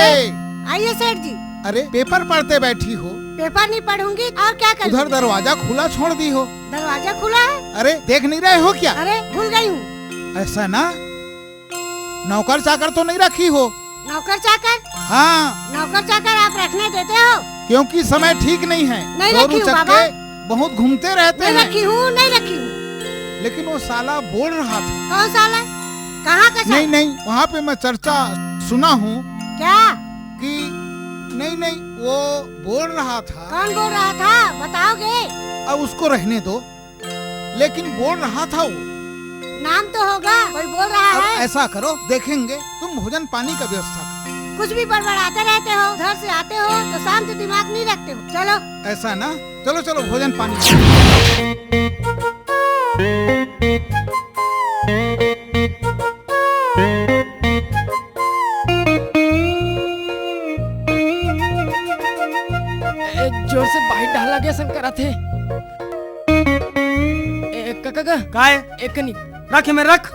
आइए सेठ जी। अरे पेपर पढ़ते बैठी हो? पेपर नहीं पढ़ूंगी और क्या करूँगी? उधर दरवाजा खुला छोड़ दी हो। दरवाजा खुला है? अरे देख नहीं रहे हो क्या? अरे भूल गई हूँ। ऐसा ना, नौकर चाकर तो नहीं रखी हो? नौकर चाकर? हाँ। नौकर चाकर आप रखने देते हो? क्योंकि समय ठीक नहीं है। नहीं रखी हूँ बाबा। बहुत घूमते रहते हैं। नहीं रखी हूँ, नहीं रखी हूँ। लेकिन वो साला बोल रहा था। कौन साला? कहाँ का साला? नहीं, वहाँ पे मैं चर्चा सुना हूँ। क्या? कि नहीं, वो बोल रहा था। कौन बोल रहा था, बताओगे? अब उसको रहने दो, लेकिन बोल रहा था वो। नाम तो होगा, कोई बोल रहा है। ऐसा करो, देखेंगे, तुम भोजन पानी का व्यवस्था करो। कुछ भी बड़बड़ाते रहते हो, घर से आते हो तो शाम से दिमाग नहीं रखते हो। चलो। ऐसा ना, चलो भोजन पानी। जोर से बाहर डाला गया शंकरा थे। काय एक नहीं रख में रख।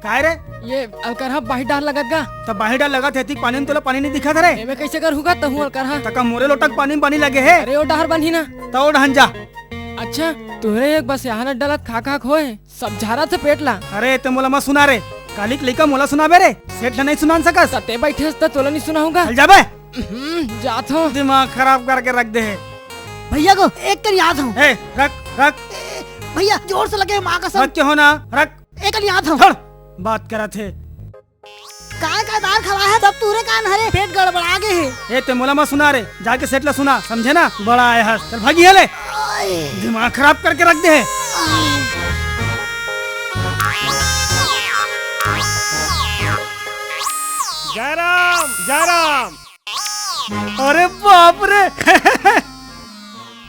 काय रे ये अलकरहा बाहर डाल लगत गा। तब बाहर डाल लगा थे पानी में, तोला पानी नहीं दिखा था रे? एमे कैसे कर होगा तहु अलकरहा? तका मोरे लोटक पानी में पानी लगे है। अरे वो डहर बनी ना तो ढहन जा। अच्छा तुहरे एक बस यहाँ डलत खा होए सब झारा से पेट ला। अरे ते मोला मत सुना रे, कालिक लेका मोला सुनाबे रे, सेठ नहीं सुना सकस। सते बैठे तो तोला नहीं सुनाऊंगा। चल जाबे। जात हो, दिमाग खराब करके रख दे है। भैया को एक कर याद हूँ। रख भैया जोर से लगे, माँ कसम। रख के हो ना, रख एक कर याद हूँ। बात करा थे काय का दाल खवा है, तब तूरे कान हरे, पेट गड़बड़ा गए है। ए ते मोला मत सुना रे, जाके सेठ ला सुना, समझे ना? बड़ा आया है, चल भागी हले, दिमाग खराब करके रख दे है। जयराम। अरे बाप रे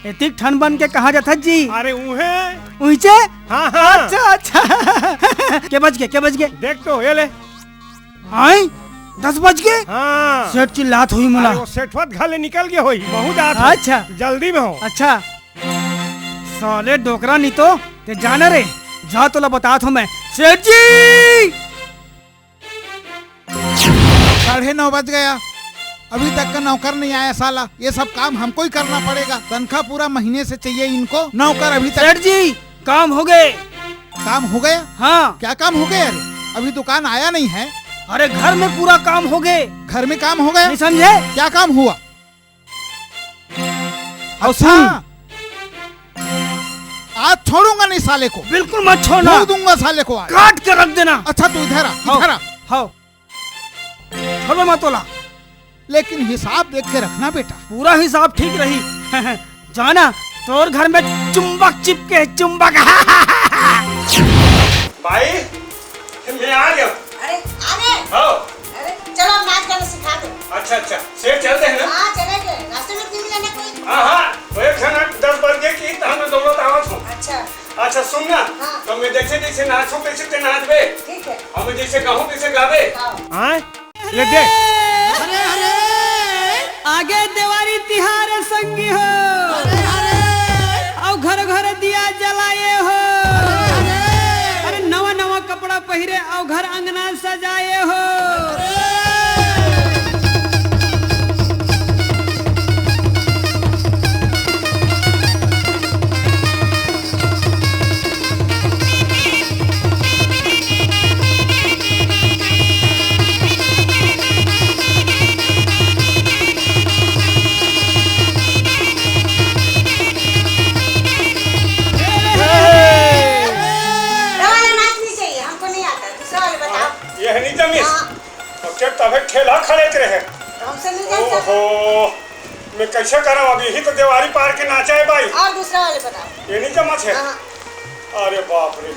इतनी ठंड बन के कहाँ जाता जी? अरे ऊँचे? हाँ। अच्छा क्या बज गए देख तो ये ले। आई 10 बज गए। हाँ। सेठ चिल्लात हुई मुला। वो सेठवत घाले निकल गए होई, बहुत आत। अच्छा जल्दी में हो। अच्छा साले डोकरा नहीं तो ते जाना रे, जा तो ला बता था मैं। सेठ जी 9:30 बज गया, अभी तक का नौकर नहीं आया साला। ये सब काम हमको ही करना पड़ेगा, तनख्वाह पूरा महीने से चाहिए इनको। नौकर अभी तक। सेठ जी काम हो गए। काम हो गया? हाँ। क्या काम हो गया? अरे अभी दुकान आया नहीं है। अरे घर में पूरा काम हो गए। घर में काम हो गया? नहीं समझे? क्या काम हुआ? अच्छा आज छोड़ूंगा नहीं साले को। बिल्कुल मत छोड़ना। छोड़ दूंगा साले को आज। काट के रख देना। अच्छा तू इधर आ। हाँ छोड़ मत तोला, लेकिन हिसाब देख के रखना बेटा। पूरा हिसाब ठीक रही। जाना तोर घर में चुंबक चिपके चुंबक। भाई मैं आ गया। अरे आने। अरे चलो नाच गाना सिखा दो। अच्छा सेठ चलते हैं ना? हाँ चलेंगे, रास्ते में नहीं मिलेगा कोई। हाँ वो एक खाना 10 बज गए की तो हमें दोनों दावत हूँ। अच्छा सुन ना। हाँ। तो मैं जैसे नाचूं तैसे नाच बे। ठीक है। हमें जैसे कहूँ तैसे गावे। हाँ ले दे। अरे आगे दिवाली तिहार संगी हो, और घर घर दिया जलाए हो, अरे नवा कपड़ा पहिरे और घर अंगना सजाए हो। खेला खड़े रहे। मैं कैसे करा? अभी ही तो दिवाली पार के नाचा है भाई। और दूसरा वाले बताओ। ये नहीं जमा है। अरे बाप रे,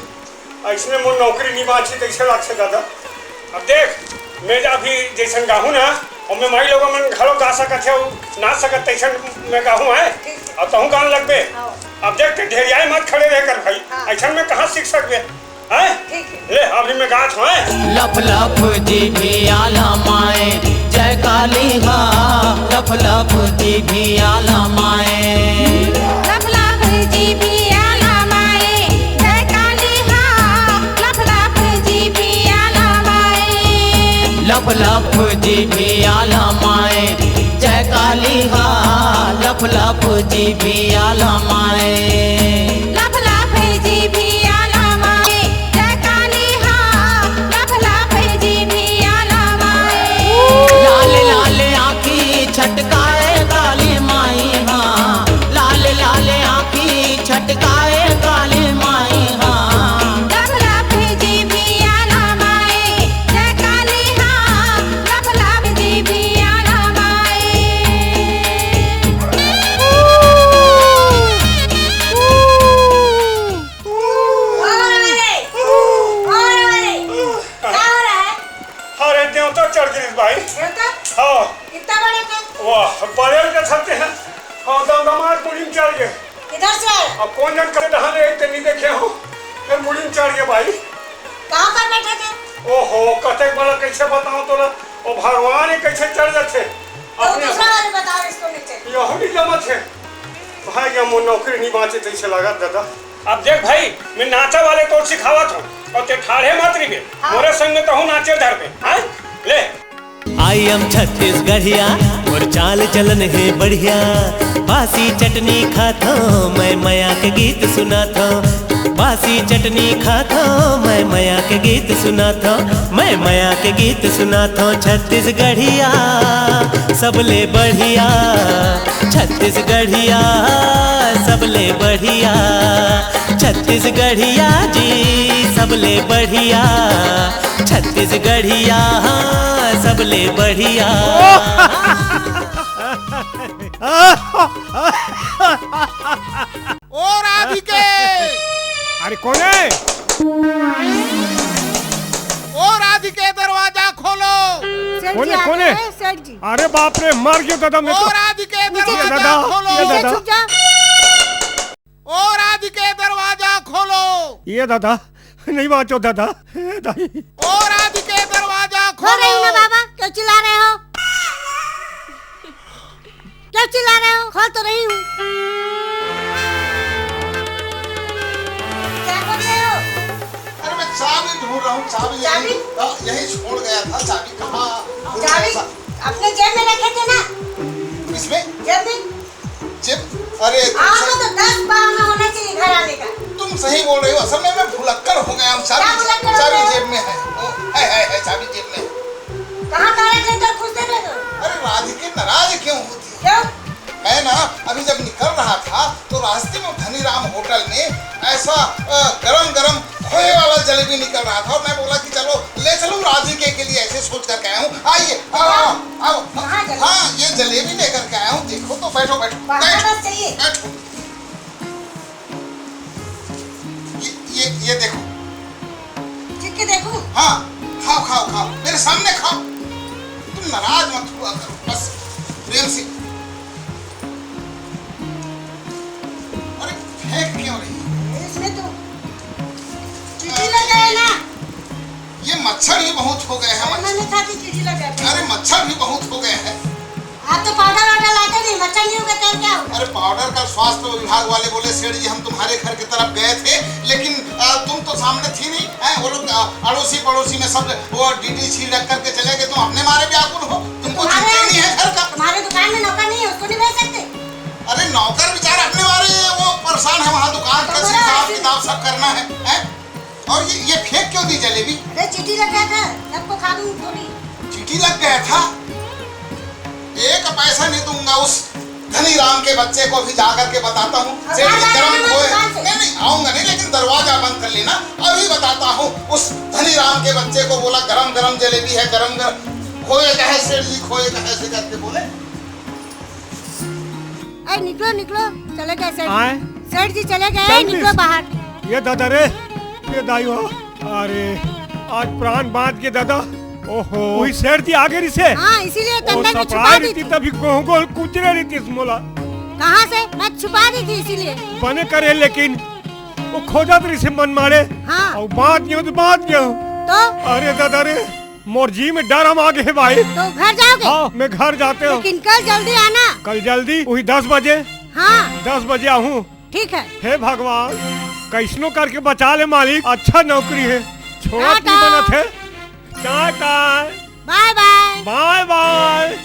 ऐसने मोर नौकरी नहीं बाची कैसे लाग से दादा। अब देख मैं अभी जैसन गाहूँ ना, और मैं माई लोग मन घरों गा सकत है, नाच सकत तैसन मैं गाहूँ है। अब तहु गान लगबे। अब देख के ढेरिया मत खड़े रह कर भाई, ऐसा में कहाँ सीख सकबे? ले अभी मैं गात हूँ। लफ लफ जी भी आला माए जय काली माँ, लफ लफ जी भी आला माए, लफ लफ जी भी आला माए जय काली माँ, लफ लफ जी भी आला माए, लफ लफ जी भी आला माए लफ जीभिया लमाए लफ लफ जीभिया लमाए जय काली हाँ लफ लफ जीभिया लमाए लाल लाल आँखी छटकाए काली माई हाँ लाल लाल आँखी छटकाए काली माई हाँ लफ लफ जीभिया लमाए जय काली हाँ लफ लफ जीभिया लमाए अरे देव तो चढ़ गई भाई। हाँ कितना बड़े थे वाह बड़े के सकते हैं। हाँ दमाद मुड़ी में चढ़ गए। इधर से अब कौन जन करे दहाने एक नहीं देखे हो फिर मुड़ी में चढ़ गए भाई। कहाँ पर बैठे थे ओहो कते बड़ा कैसे बताऊं तोरा ओ भगवान ही कैसे चढ़ जाते तो दूसरा वाले बताओ इसको नीचे यही भी जमत है भाई ये मुन नौकरी नहीं बाँचे तो इसे लगा दादा। अब देख भाई मैं नाचा वाले तो सिखावत हूँ और ते ठाड़े मत रही बे मोरे संग में तो हूँ नाचे धर पे हाँ ले आई एम छत्तीसगढ़िया और चाल चलन है बढ़िया बासी चटनी खाता मैं मया के गीत सुनाता बासी चटनी खाता मैं मया के गीत सुनाता मैं मया के गीत सुनाता छत्तीसगढ़िया सबले बढ़िया छत्तीसगढ़िया सबले बढ़िया छत्तीसगढ़िया जी सबले बढ़िया छत्तीसगढ़िया सबले बढ़िया ओ राधिके अरे कौन है ओ राधिके दरवाजा खोलो कौन है कौन है सेठ जी अरे बाप रे मर गया दादा मैं ओ तो राधिके दादा, दरवाजा खोलो ये दादा। छुप जा ओ राधिके दरवाजा खोलो ये दादा नहीं बाँचो दादा दाई ओ राधिके दरवाजा हो रही हूँ ना खोलो बाबा क्यों चिल्ला रहे हो क्यों चिल्ला रहे हो खोल तो रही हूँ क्या कर रहे हो अरे मैं चाबी ढूंढ रहा हूँ चाबी चाबी? यही छोड़ गया था चाबी कहाँ चाबी अपने जेब में रखे थे ना इसमें जेब में चिप अरे आपको तो 10 बहाना होना चाहिए घर आने का तुम सही बोल रहे हो असल में मैं भुलक्कड़ हो गया हूँ क्या भुलक्कड़ हो चाबी गए हो? जेब में है ओ, है चाबी जेब में कहाँ तारे लेकर खुश थे तो अरे राधिके नाराज क्यों होती है क्यों मैं ना अभी जब निकल रहा था तो रास्ते में धनीराम होटल में ऐसा गरम गरम खोए वाला जलेबी निकल रहा था और मैं बोला कि चलो ले चलूं राधिके के लिए ऐसे सोच कर के आया हूँ आइए आओ आओ कहाँ जलेबी? हाँ ये जलेबी लेकर के आया हूँ देखो तो बैठो बैठो बहाना बस चाहिए बैठो ये देखो चिक के देखूं हाँ खाओ खाओ खाओ मेरे सामने खाओ तुम नाराज मत हुआ करो बस प्रेम से अरे फेंक क्यों रही है? इसमें तो चीटी लग गए ना ये मच्छर भी बहुत हो गए हैं मैंने कहा कि चीटी लग गए अरे मच्छर भी बहुत हो गए हैं आप तो पाउडर वाउडर लाते नहीं मच्छर नहीं होगा तो क्या होगा अरे पाउडर का स्वास्थ्य विभाग वाले बोले सेठ जी हम तुम्हारे घर की तरफ गए थे लेकिन तुम तो सामने थी नहीं वो लोग अड़ोसी पड़ोसी में सब वो डीडी छील रख करके चले गए तुम अपने मारे व्याकुल हो तुमको चिंता ही नहीं है घर का तुम्हारे दुकान में नौकर नहीं है उसको नहीं भेज सकते अरे नौकर बेचारा अपने मारे वो परेशान है वहाँ दुकान का हिसाब किताब सब करना है और ये फेंक क्यों दी जलेबी अरे चीटी लग गया था सबको खा दूं थोड़ी चीटी लग गया था एक पैसा नहीं दूंगा उस धनीराम के बच्चे को भी जाकर के बताता हूँ सेठ जी गरम खोए नहीं आऊंगा नहीं लेकिन दरवाजा बंद कर लेना अभी बताता हूँ उस धनीराम के बच्चे को बोला गरम गरम जलेबी है गरम गरम खोए का है सेठ जी खोए का ऐसे करके बोले अरे निकलो निकलो चले गए आए? सेठ जी चले गए चल निकलो प्लीज। बाहर ये दादा रे ये दाई हो अरे आज प्राण बांध के दादा ओहो वही सेठ थी आगे री से हाँ इसीलिए तंदर में छुपा सफाई दी रीति थी तभी गोल गोल कुचरे रीति मोला कहाँ से मैं छुपा दी थी इसीलिए बने करे लेकिन वो खोजा तरी से मन मारे हाँ और बात नहीं हो तो बात क्या हो तो अरे दादा रे मोर जी में डर हम आगे है भाई तो घर जाओगे हाँ मैं घर जाते हो लेकिन कल जल्दी आना कल जल्दी वही 10 बजे हाँ 10 बजे आऊँ ठीक है हे भगवान कैसनो करके बचा ले मालिक अच्छा नौकरी है छोड़ा टाटा। नहीं बना थे tata bye bye bye bye